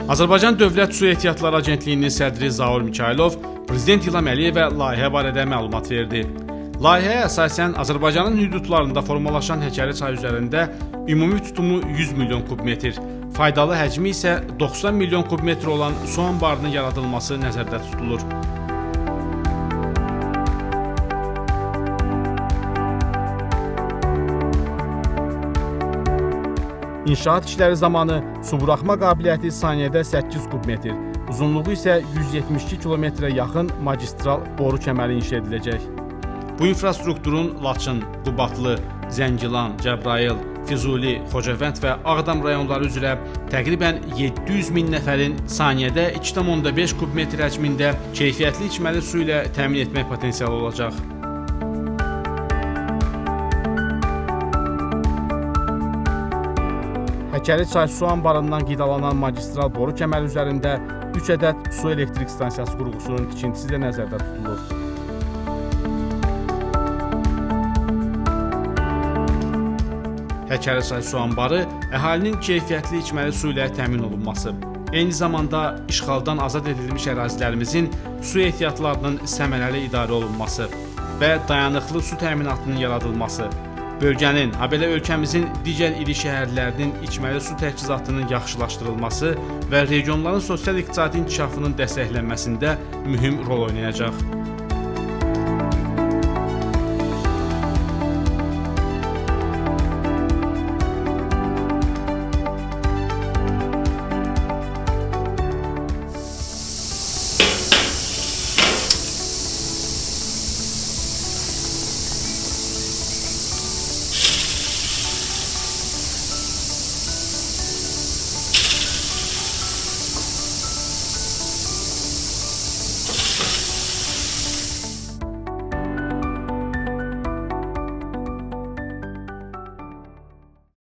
Azərbaycan Dövlət Su Ehtiyatları Agentliyinin sədri Zaur Mikayılov Prezident İlham Əliyevə layihə barədə məlumat verdi. Layihəyə əsasən Azərbaycanın hüdudlarında formalaşan Həkəri çayı üzərində ümumi tutumu 100 milyon kubmetr, faydalı həcmi isə 90 milyon kubmetr olan su anbarının yaradılması nəzərdə tutulur. İnşaat işləri zamanı su buraxma qabiliyyəti saniyədə 8 kubmetr, uzunluğu isə 172 kilometrə yaxın magistral boru kəməri inşa ediləcək. Bu infrastrukturun Laçın, Qubadlı, Zəngilan, Cəbrayıl, Füzuli, Xocavənd və Ağdam rayonları üzrə təqribən 700 min nəfərin saniyədə 2,5 kubmetr həcmində keyfiyyətli içməli su ilə təmin etmək potensialı olacaq. Həkəri çay su anbarından qidalanan magistral boru kəməri üzərində 3 ədəd su elektrik stansiyası qurğusunun tikintisi də nəzərdə tutulur. Həkəri çay su anbarı əhalinin keyfiyyətli içməli su ilə təmin olunması, eyni zamanda işğaldan azad edilmiş ərazilərimizin su ehtiyatlarının səmərəli idarə olunması və dayanıqlı su təminatının yaradılması, bölgənin, habelə ölkəmizin digər iri şəhərlərinin içməli su təchizatının yaxşılaşdırılması və regionların sosial-iqtisadi inkişafının dəstəklənməsində mühüm rol oynayacaq.